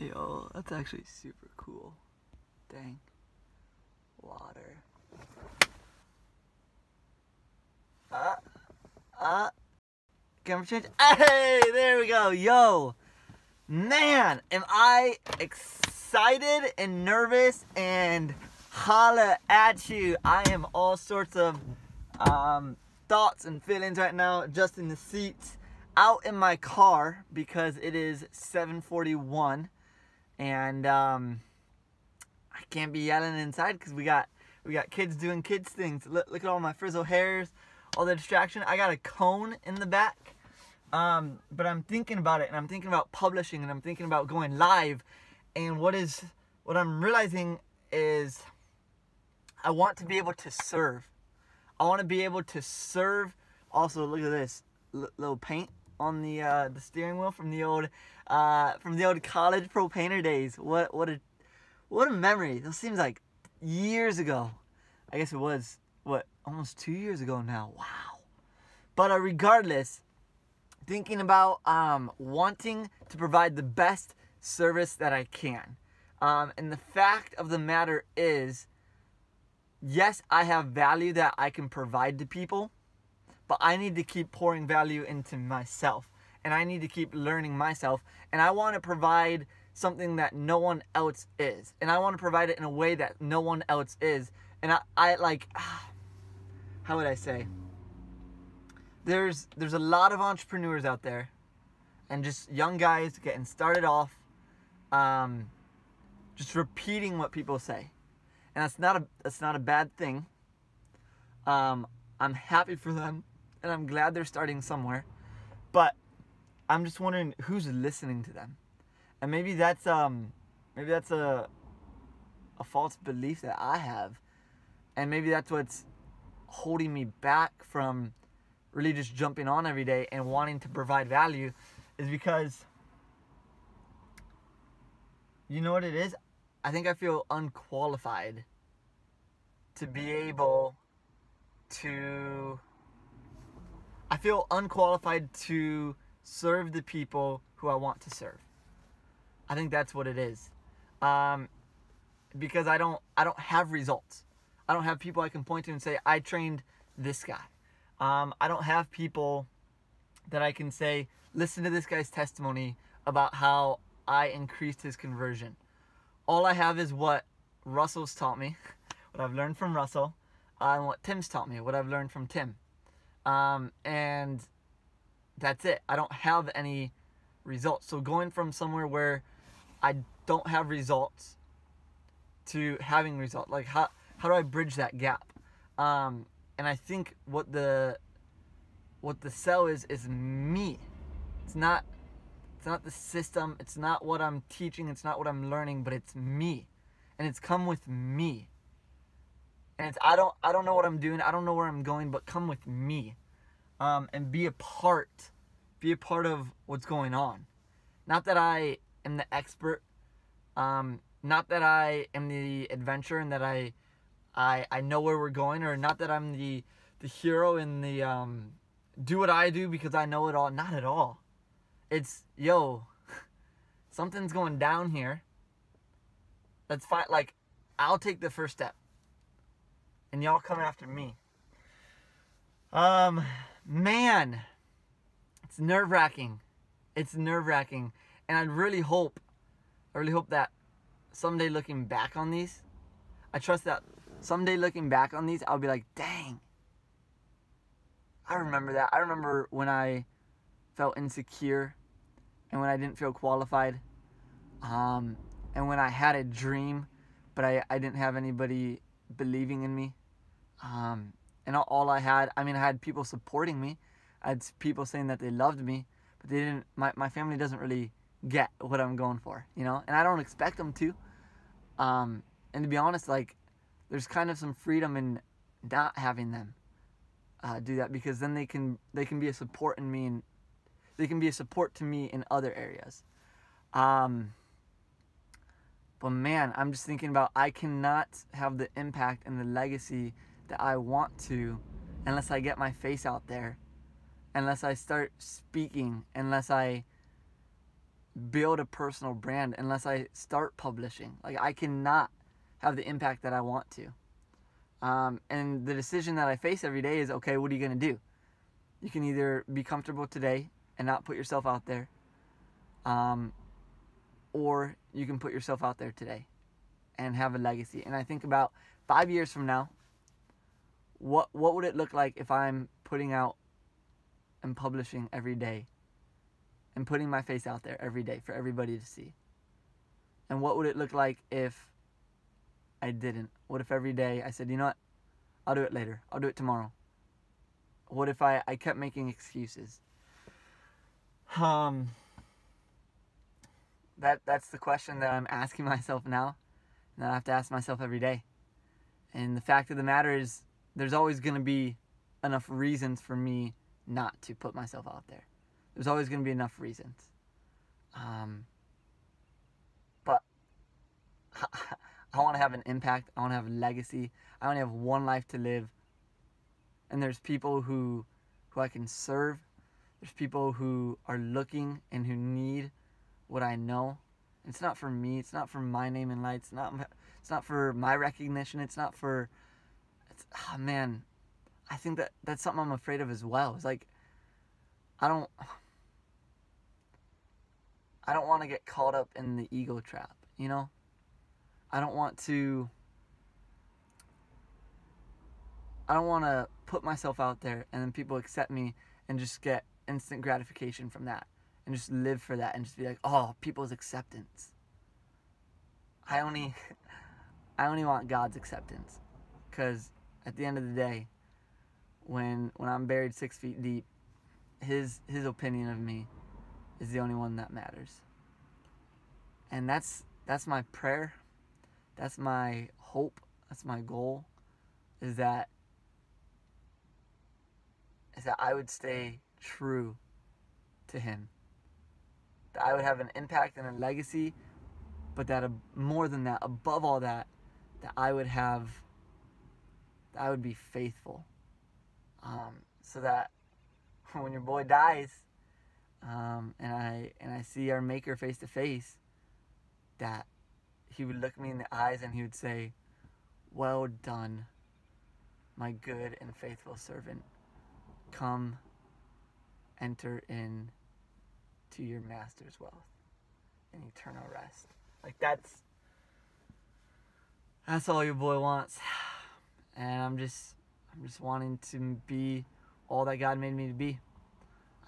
Yo, that's actually super cool. Dang. Water. Camera change. Hey, there we go. Yo, man, am I excited and nervous and holla at you. I am all sorts of thoughts and feelings right now, just in the seats, out in my car because it is 7:41 and I can't be yelling inside because we got kids doing kids things. Look at all my frizzle hairs, all the distraction. I got a cone in the back. But I'm thinking about it, and I'm thinking about publishing, and I'm thinking about going live. And what I'm realizing is I want to be able to serve. I want to be able to serve. Also, look at this little paint on the steering wheel from the old college pro painter days. What a memory. Those seems like years ago. I guess it was almost 2 years ago now. Wow. But regardless, thinking about wanting to provide the best service that I can. And the fact of the matter is, yes, I have value that I can provide to people, but I need to keep pouring value into myself. And I need to keep learning myself. And I want to provide something that no one else is. And I want to provide it in a way that no one else is. And I like, how would I say? There's a lot of entrepreneurs out there, and just young guys getting started off, just repeating what people say, and that's not a bad thing. I'm happy for them, and I'm glad they're starting somewhere, but I'm just wondering who's listening to them, and maybe that's a false belief that I have, and maybe that's what's holding me back from really just jumping on every day and wanting to provide value, is because, you know what it is? I think I feel unqualified to be able to, I feel unqualified to serve the people who I want to serve. I think that's what it is. Because I don't have results. I don't have people I can point to and say, I trained this guy. I don't have people that I can say, listen to this guy's testimony about how I increased his conversion. All I have is what Russell's taught me, what I've learned from Russell, and what Tim's taught me, what I've learned from Tim. And that's it. I don't have any results. So going from somewhere where I don't have results to having results, like how do I bridge that gap? And I think what the sell is me. It's not the system. It's not what I'm teaching. It's not what I'm learning. But it's me, and it's come with me. And it's I don't know what I'm doing. I don't know where I'm going. But come with me, and be a part of what's going on. Not that I am the expert. Not that I am the adventurer, and that I know where we're going, or not that I'm the hero in the do what I do because I know it all. Not at all. It's, yo, something's going down here. That's fine. Like, I'll take the first step, and y'all come after me. Man, it's nerve-wracking. It's nerve-wracking, and I really hope that someday looking back on these, I trust that someday looking back on these, I'll be like, dang, I remember that. I remember when I felt insecure, and when I didn't feel qualified, and when I had a dream, but I didn't have anybody believing in me, and all I had, I had people supporting me. I had people saying that they loved me, but they didn't. My family doesn't really get what I'm going for, and I don't expect them to. And to be honest, like, there's kind of some freedom in not having them do that, because then they can be a support in me, and they can be a support to me in other areas. But man, I'm just thinking about, I cannot have the impact and the legacy that I want to unless I get my face out there, unless I start speaking, unless I build a personal brand unless I start publishing. Like, I cannot have the impact that I want to. And the decision that I face every day is, okay, what are you going to do? You can either be comfortable today and not put yourself out there, or you can put yourself out there today and have a legacy. And I think about 5 years from now, what would it look like if I'm putting out and publishing every day and putting my face out there every day for everybody to see? And what would it look like if I didn't? What if every day I said, you know what, I'll do it later, I'll do it tomorrow? What if I kept making excuses? That's the question that I'm asking myself now, and that I have to ask myself every day. And the fact of the matter is, there's always going to be enough reasons for me not to put myself out there. There's always going to be enough reasons. But I want to have an impact. I want to have a legacy. I only have one life to live. And there's people who I can serve. There's people who are looking and who need what I know. And it's not for me. It's not for my name and lights. It's not for my recognition. It's not for... oh man, I think that's something I'm afraid of as well. It's like, I don't want to get caught up in the ego trap, you know? I don't want to put myself out there and then people accept me and just get instant gratification from that and just live for that and just be like, oh, people's acceptance. I only want God's acceptance, because at the end of the day, when I'm buried 6 feet deep, his opinion of me is the only one that matters. And that's my prayer. That's my hope. That's my goal, is that I would stay true to him. That I would have an impact and a legacy, but that more than that, above all that, that I would be faithful. So that when your boy dies, and I see our Maker face to face, that he would look me in the eyes and he would say, well done, my good and faithful servant. Come, enter in to your master's wealth and eternal rest. Like, that's all your boy wants. And I'm just wanting to be all that God made me to be.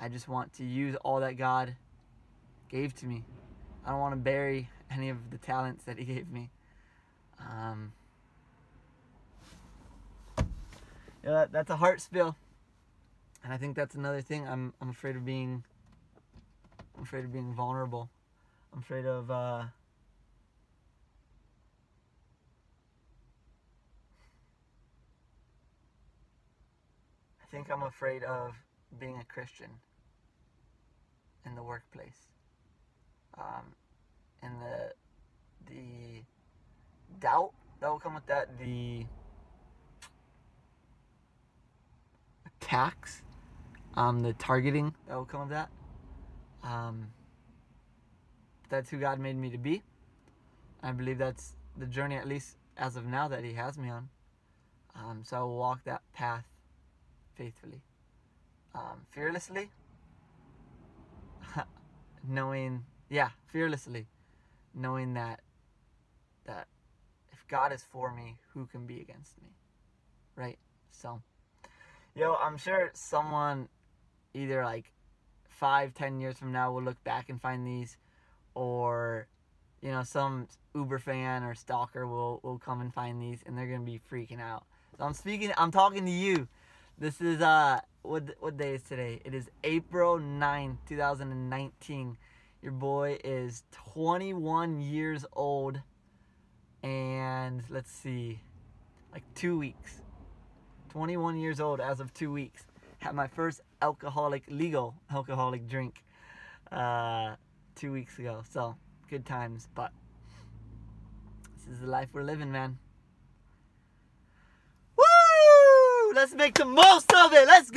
I just want to use all that God gave to me. I don't want to bury any of the talents that he gave me. Yeah, that's a heart spill. And I think that's another thing. I'm afraid of being vulnerable. I'm afraid of I think I'm afraid of being a Christian in the workplace. And the doubt that will come with that, the attacks, the targeting that will come with that. That's who God made me to be. I believe that's the journey, at least as of now, that he has me on. So I will walk that path faithfully, fearlessly, fearlessly, knowing that if God is for me, who can be against me, right? So, I'm sure someone either like 5-10 years from now will look back and find these, or some Uber fan or stalker will come and find these, and they're gonna be freaking out. So I'm talking to you. This is what day is today? It is April 9th, 2019. Your boy is 21 years old, and let's see, like 2 weeks. 21 years old as of 2 weeks. Had my first legal alcoholic drink 2 weeks ago. So, good times, but this is the life we're living, man. Woo! Let's make the most of it. Let's go.